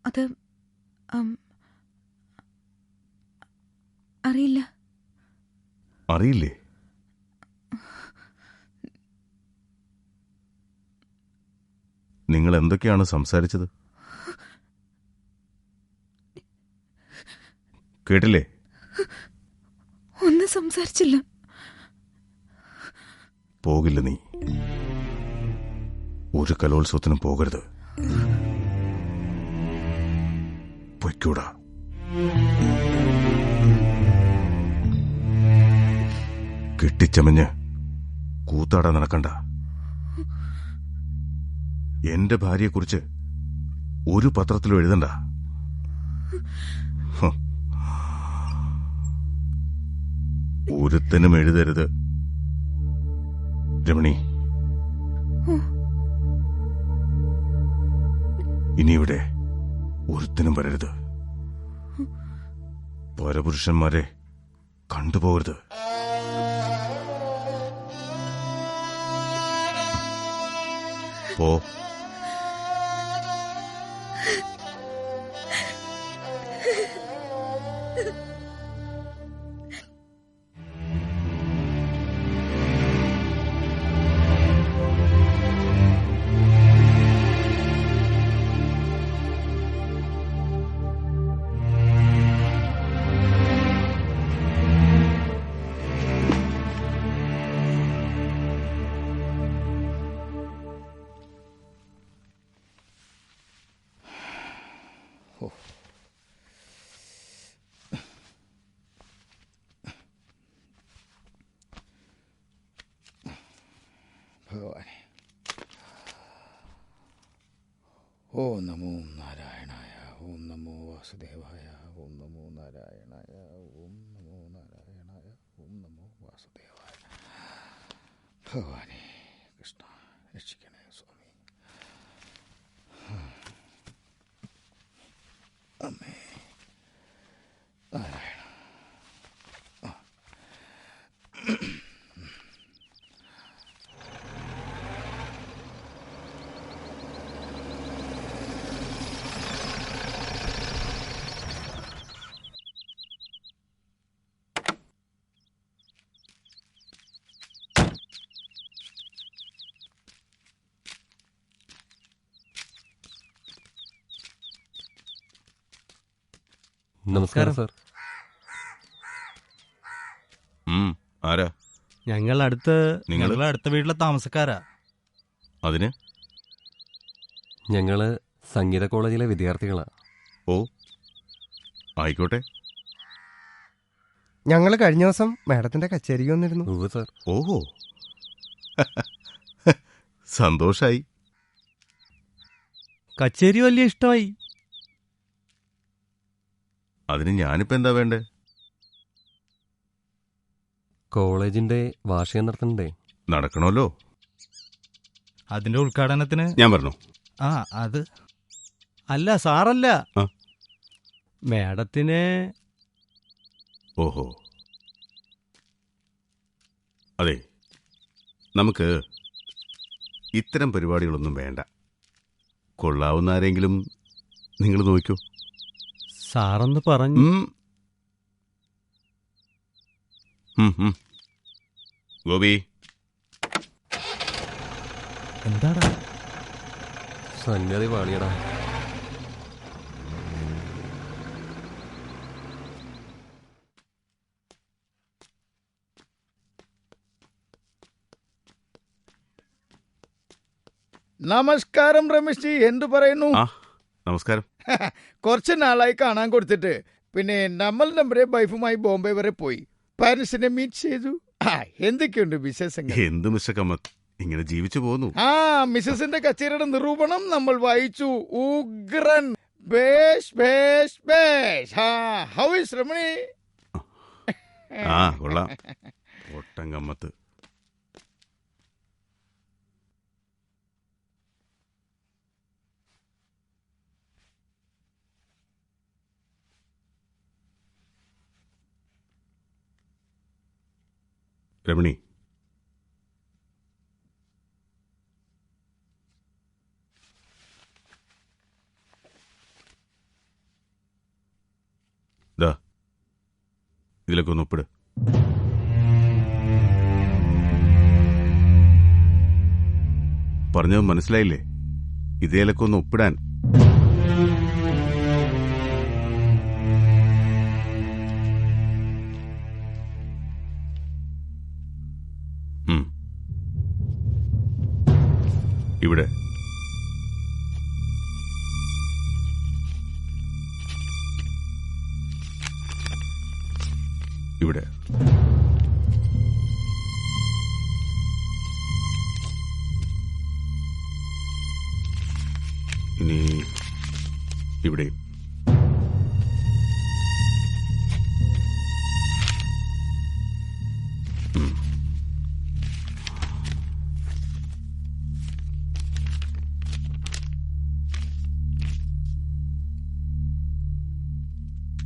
അത് അറിയില്ല. അറിയില്ലേ? നിങ്ങൾ എന്തൊക്കെയാണ് സംസാരിച്ചത്? കേട്ടില്ലേ? ഒന്നും സംസാരിച്ചില്ല. പോകില്ല നീ. ഒരു കലോത്സവത്തിനും പോകരുത്. പൊയ്ക്കൂടാ. കെട്ടിച്ചമഞ്ഞ് കൂത്താടാൻ നടക്കണ്ട. എന്റെ ഭാര്യയെക്കുറിച്ച് ഒരു പത്രത്തിലും എഴുതണ്ട. ഒരുത്തനും എഴുതരുത്. രമണി, ഇനിയിവിടെ ഒരുത്തനും വരരുത്. പരപുരുഷന്മാരെ കണ്ടുപോകരുത്. പോ. ഭഗവാനെ, ഓം നമോ നാരായണായ, ഓം നമോ വാസുദേവായ, ഓം നമോ നാരായണായ, ഓം നമോ നാരായണായ, ഓം നമോ വാസുദേവായ. ഭഗവാനെ കൃഷ്ണ, രക്ഷിക്കണേ സ്വാമി. അമ്മേ നാരായണ. നമസ്കാരം സാർ. ആരാ? ഞങ്ങൾ അടുത്ത വീട്ടിലെ താമസക്കാരാ. അതിന് ഞങ്ങള് സംഗീത കോളേജിലെ വിദ്യാർത്ഥികളാ. ഓ, ആയിക്കോട്ടെ. ഞങ്ങൾ കഴിഞ്ഞ ദിവസം മാഡത്തിന്റെ കച്ചേരിക്ക് വന്നിരുന്നു. സാർ. ഓഹോ, സന്തോഷായി. കച്ചേരി വലിയ ഇഷ്ടമായി. അതിന് ഞാനിപ്പോ എന്താ വേണ്ടേ? കോളേജിന്റെ വാർഷികം നടത്തണ്ടേ? നടക്കണമല്ലോ. അതിന്റെ ഉദ്ഘാടനത്തിന് ഞാൻ പറഞ്ഞു. അത് അല്ല സാറല്ല, മാഡത്തിന്. ഓഹോ, അതെ, നമുക്ക് ഇത്തരം പരിപാടികളൊന്നും വേണ്ട. കൊള്ളാവുന്ന ആരെങ്കിലും നിങ്ങൾ നോക്കൂ. സാറൊന്ന് പറഞ്ഞു. ഗോപി, എന്താടാ? സംഗതി പാളിയടാ. നമസ്കാരം രമേശ് ജി, എന്തു പറയുന്നു? നമസ്കാരം. കുറച്ച് നാളായി കാണാൻ കൊടുത്തിട്ട്. പിന്നെ നമ്മൾ നമ്മുടെ വൈഫുമായി ബോംബെ വരെ പോയി പാരൻസിനെ മീറ്റ് ചെയ്തു. എന്തൊക്കെയുണ്ട് വിശേഷങ്ങൾ? എന്ത് മിസ്റ്റർ കമ്മത്ത്, ഇങ്ങനെ ജീവിച്ചു പോകുന്നു. മിസസിന്റെ കച്ചേരിയുടെ നിരൂപണം നമ്മൾ വായിച്ചു. ഉഗ്രൻ. ബേഷ് ബേഷ് ബേഷ്. How is Ramani? കൊള്ളാം. ഒട്ടം കമ്മത്ത്. രമണി, ഇതിലൊക്കെ ഒന്ന് ഒപ്പിട്. പറഞ്ഞത് മനസ്സിലായില്ലേ? ഇതേലൊക്കെ ഒന്ന് ഒപ്പിടാൻ. ഇവിടെ ഇവിടെ. ഇനി ഇവിടെ.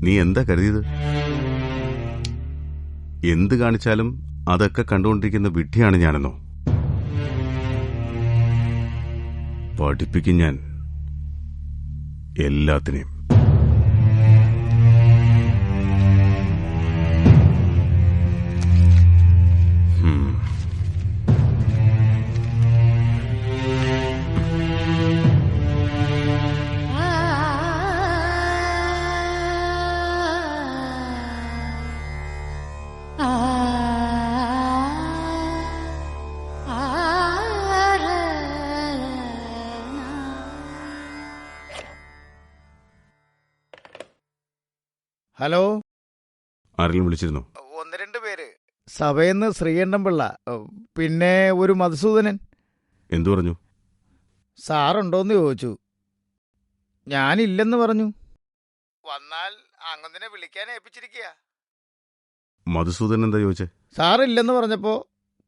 നീ എന്താ കരുതിയത്? എന്ത് കാണിച്ചാലും അതൊക്കെ കണ്ടുകൊണ്ടിരിക്കുന്ന വിഡ്ഢിയാണ് ഞാനെന്നോ? പഠിപ്പിക്കും ഞാൻ എല്ലാത്തിനെയും. ഹലോ, ആരെങ്കിലും വിളിച്ചിരുന്നോ? 1-2 പേര്. സഭയെന്ന് ശ്രീകണ്ഠൻ പിള്ള, പിന്നെ ഒരു മധുസൂദനൻ. എന്തു പറഞ്ഞു? സാറുണ്ടോന്ന് ചോദിച്ചു. ഞാനില്ലെന്ന് പറഞ്ഞു. വന്നാൽ അങ്ങനെ വിളിക്കാൻ ഏൽപ്പിച്ചിരിക്കുക. മധുസൂദനൻ എന്താ ചോദിച്ചേ? സാറില്ലെന്ന് പറഞ്ഞപ്പോ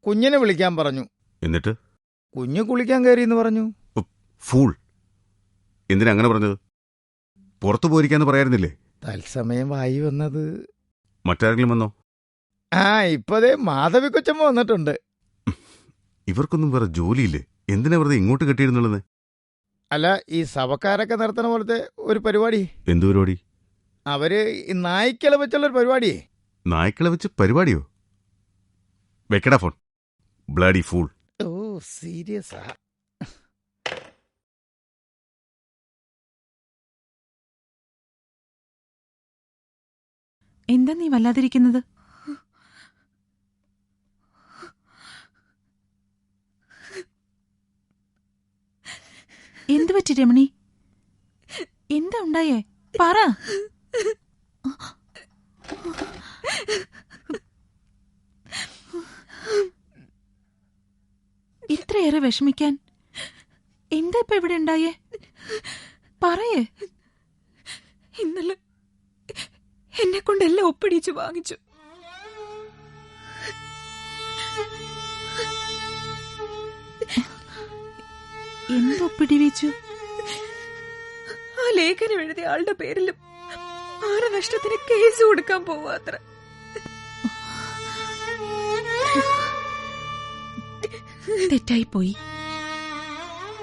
കുഞ്ഞിനെ വിളിക്കാൻ പറഞ്ഞു. എന്നിട്ട്? കുഞ്ഞ് കുളിക്കാൻ കയറിയെന്ന് പറഞ്ഞു. ഫൂൾ! എന്തിനാ അങ്ങനെ പറഞ്ഞത്? പുറത്തു പോയിരിക്കാന്ന് പറയായിരുന്നില്ലേ? തത്സമയം വായി വന്നത്. മറ്റാരെങ്കിലും വന്നോ? ഇപ്പതേ മാധവി കൊച്ചമ്മ വന്നിട്ടുണ്ട്. ഇവർക്കൊന്നും വേറെ ജോലിയില്ലേ? എന്തിനാ വെറുതെ ഇങ്ങോട്ട് കെട്ടിയിരുന്നുള്ളത്? അല്ല, ഈ സഭക്കാരൊക്കെ നടത്തണ പോലത്തെ ഒരു പരിപാടി. എന്തു പരിപാടി? അവര് ഈ നായ്ക്കളെ വെച്ചുള്ളൊരു പരിപാടിയേ. നായ്ക്കളെ വെച്ച് പരിപാടിയോ? വെക്കടാ ഫോൺ, ബ്ലഡി ഫൂൾ. ഓ, സീരിയസാ? എന്താ നീ വല്ലാതിരിക്കുന്നത്? എന്തു പറ്റി രമണി? എന്താ ഉണ്ടായേ? പറ. ഇത്രയേറെ വിഷമിക്കാൻ എന്താ ഇപ്പൊ ഇവിടെ ഉണ്ടായേ? പറയേ. ഇന്നലെ എന്നെ കൊണ്ടെല്ലാം ഒപ്പിടിച്ച് വാങ്ങിച്ചു. എന്തൊപ്പിടി വെച്ചു? ആ ലേഖനം എഴുതിയ ആളുടെ പേരിലും മാനനഷ്ടത്തിന് കേസ് കൊടുക്കാൻ പോവാത്ര. തെറ്റായിപ്പോയി,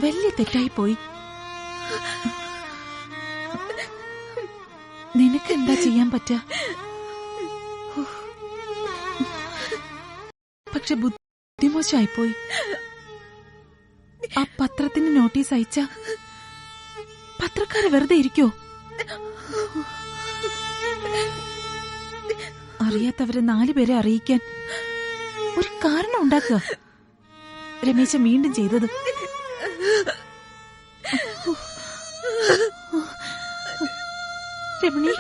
വലിയ തെറ്റായിപ്പോയി. നിനക്കെന്താ ചെയ്യാൻ പറ്റാ? പക്ഷെ ബുദ്ധിമോശമായിപ്പോയി. ആ പത്രത്തിന് നോട്ടീസ് അയച്ച പത്രക്കാര് വെറുതെ ഇരിക്കോ? അറിയാത്തവരെ 4 പേരെ അറിയിക്കാൻ ഒരു കാരണം ഉണ്ടാക്കുക. രമേശൻ വീണ്ടും ചെയ്തത്. രമണി,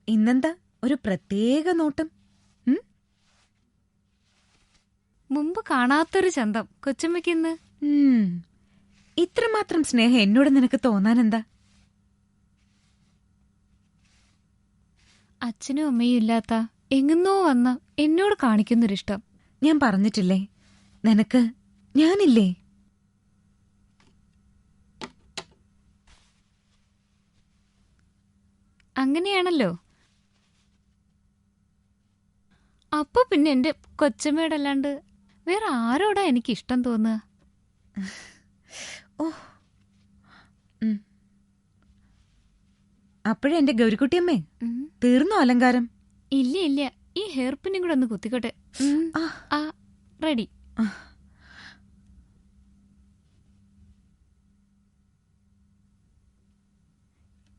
ഇന്നെന്താ ഒരു പ്രത്യേക നോട്ടം? മുമ്പ് കാണാത്തൊരു ചന്തം കൊച്ചമ്മയ്ക്കിന്ന്. ഇത്രമാത്രം സ്നേഹം എന്നോട് നിനക്ക് തോന്നാനെന്താ? അച്ഛനും അമ്മയും ഇല്ലാത്ത എങ്ങുന്നോ വന്ന എന്നോട് കാണിക്കുന്നൊരിഷ്ടം. ഞാൻ പറഞ്ഞിട്ടില്ലേ നിനക്ക് ഞാനില്ലേ? അങ്ങനെയാണല്ലോ. അപ്പൊ പിന്നെ എന്റെ കൊച്ചമ്മയോടല്ലാണ്ട് വേറെ ആരോടാ എനിക്ക് ഇഷ്ടം തോന്നുക? ഓ, അപ്പോഴേ എന്റെ ഗൗരിക്കുട്ടിയമ്മേ തീർന്നോ അലങ്കാരം? ഇല്ല ഇല്ല, ഈ ഹെയർ പിന്നും കൂടെ ഒന്ന് കുത്തിക്കോട്ടെ. റെഡി.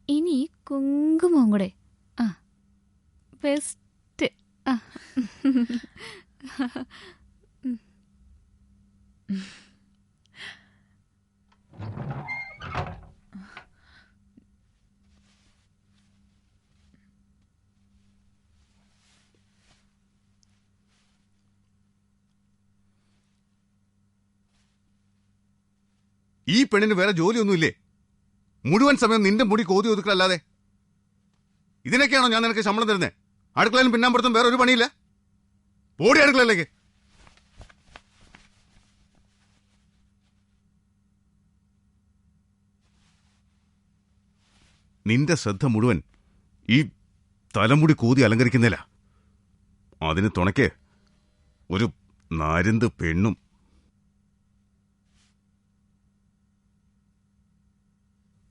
ഇനി കുങ്കുമവും കൂടെ. ബെസ്റ്റ്. ഈ പെണ്ണിന് വേറെ ജോലിയൊന്നുമില്ലേ? മുഴുവൻ സമയം നിന്റെ മുടി കോതി ഒതുക്കലല്ലാതെ. ഇതിനൊക്കെയാണോ ഞാൻ നിനക്ക് ശമ്പളം തരുന്നത്? അടുക്കളയിലും പിന്നാമ്പുറത്തും വേറെ ഒരു പണിയില്ല. ഓടി അടുക്കളയിലേക്ക്. നിന്റെ ശ്രദ്ധ മുഴുവൻ ഈ തലമുടി കോതി അലങ്കരിക്കുന്നില്ല. അതിന് തുണയ്ക്ക് ഒരു നാരിന്ത് പെണ്ണും.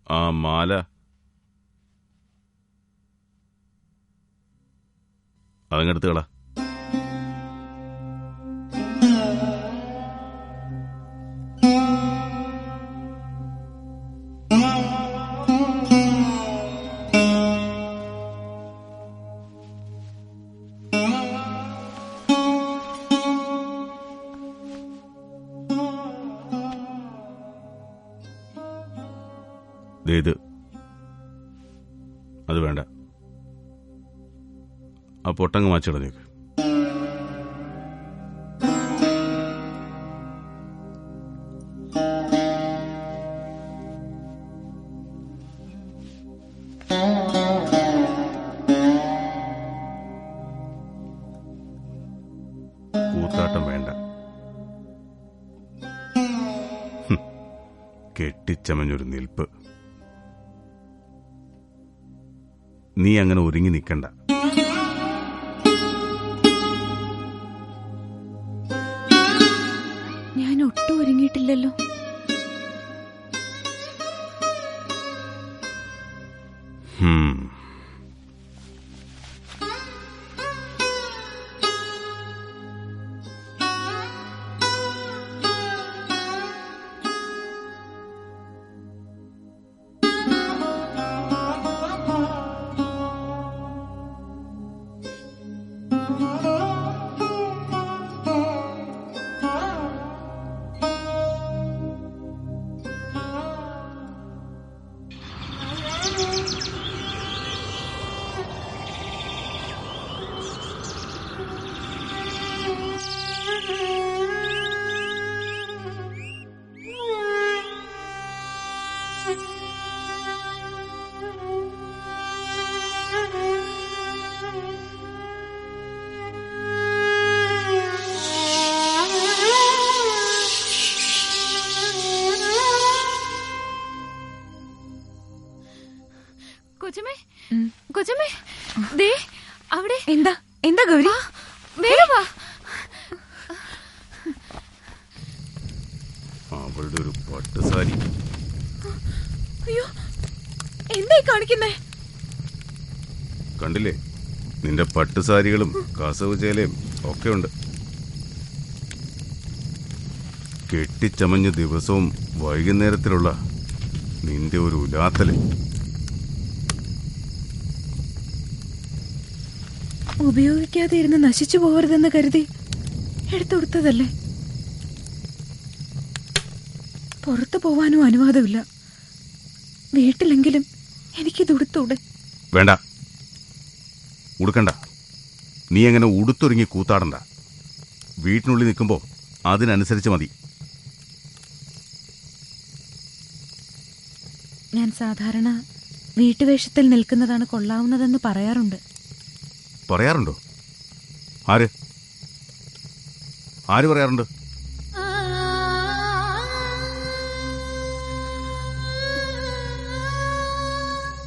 ആ മാല അതങ്ങെടുത്ത് കള. ഇത് അത് വേണ്ട. ആ പൊട്ടങ്ങ് മാച്ചിടഞ്ഞേക്ക്. കൂത്താട്ടം വേണ്ട. കെട്ടിച്ചമഞ്ഞൊരു നിൽപ്പ്. നീ അങ്ങനെ ഒരുങ്ങി നിൽക്കണ്ട. ഞാൻ ഒട്ടും ഒരുങ്ങിയിട്ടില്ലല്ലോ. കൊച്ചമ്മേ, ദേ അവിടെ. എന്താ എന്താ ഗൗരി? വേഗം വാ. അവളുടെ ഒരു പട്ടുസാരി. അയ്യോ, എന്തായി കാണിക്കുന്നേ? കണ്ടില്ലേ, നിന്റെ പട്ടുസാരികളും കസവ് ചേലയും ഒക്കെ ഉണ്ട്. കെട്ടിച്ചമഞ്ഞ ദിവസവും വൈകുന്നേരത്തിലുള്ള നിന്റെ ഒരു ഉലാത്തല്. ഉപയോഗിക്കാതെ ഇരുന്ന് നശിച്ചു പോകരുതെന്ന് കരുതി എടുത്തുകൊടുത്തതല്ലേ. പുറത്തു പോവാനും അനുവാദമില്ല. വീട്ടിലെങ്കിലും എനിക്കിത് ഉടുത്തൂടെ? വേണ്ട, ഉടുക്കണ്ട. നീ അങ്ങനെ ഉടുത്തൊരുങ്ങി കൂത്താടണ്ട. വീട്ടിനുള്ളിൽ നിൽക്കുമ്പോൾ അതിനനുസരിച്ച് മതി. ഞാൻ സാധാരണ വീട്ടുവേഷത്തിൽ നിൽക്കുന്നതാണ് കൊള്ളാവുന്നതെന്ന് പറയാറുണ്ട്. പറയാറുണ്ടോ? ആര് ആര് പറയാറുണ്ട്?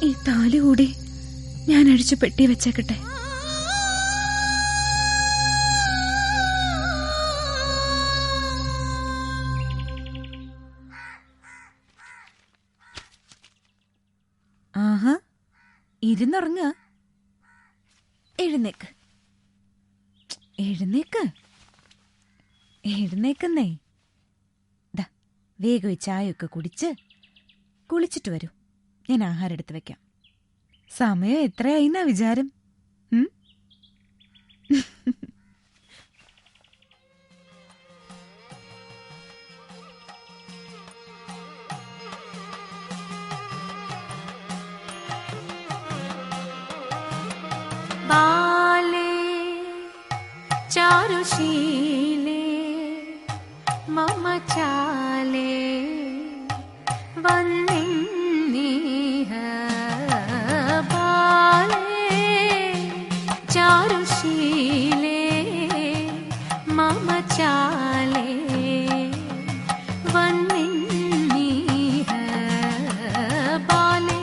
ഈ താലി കൂടി ഞാൻ അഴിച്ചു പെട്ടി വെച്ചേക്കട്ടെ. ആഹാ, ഇരുന്നുറങ്ങ. എഴുന്നേക്ക്, എഴുന്നേക്ക്, എഴുന്നേക്കുന്നേ. ദാ വേഗം ചായയൊക്കെ കുടിച്ച് കുളിച്ചിട്ട് വരൂ. ഞാൻ ആഹാരം എടുത്ത് വെക്കാം. സമയം എത്രയായിന്നാ വിചാരം? ബാലേ ചാരുശീലേ മമ ചാലേ വന്നിന്നീഹ ബാലേ ചാരുശീലേ മമ ചാലേ വന്നിന്നീഹ ബാലേ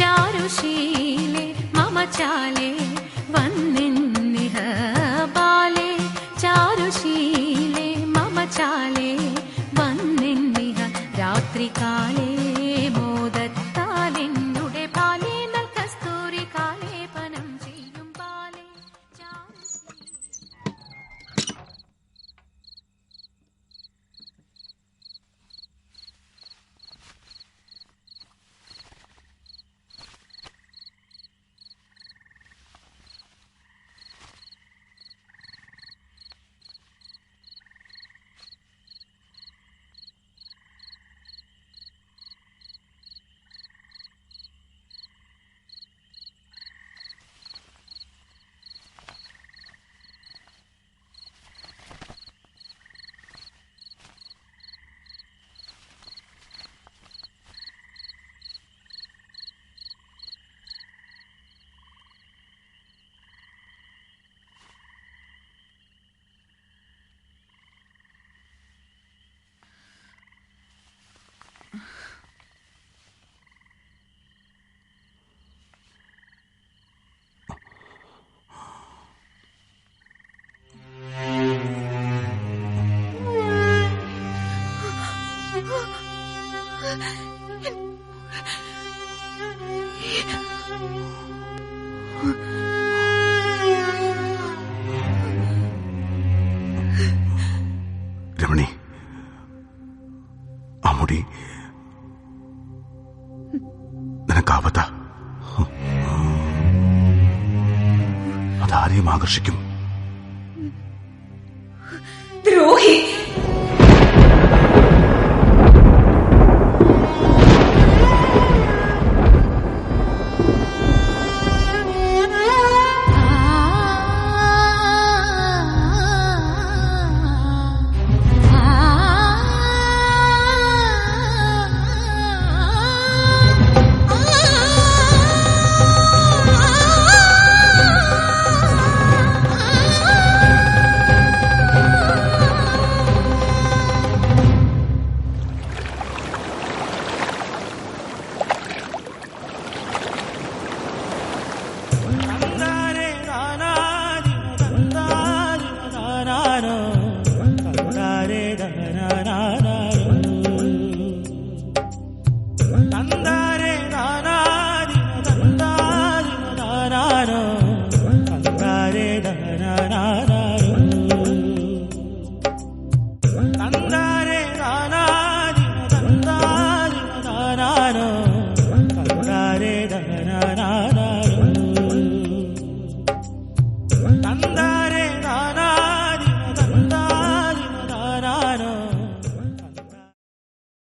ചാരുശീലേ മമ ചാലേ വന്നിന്നിഹ ബാലേ ചാരുശീലേ മമ ചാലേ വന്നിന്നിഹ രാത്രികാലേ മോദത്താലെന്നുടെ ബാലേ നൽ കസ്തൂരി കാലേ പനം ചെയ്യും ബാലേ രമണി, ആ മുടി നിനക്കാപത്ത, അതാരെയും ആകർഷിക്കും.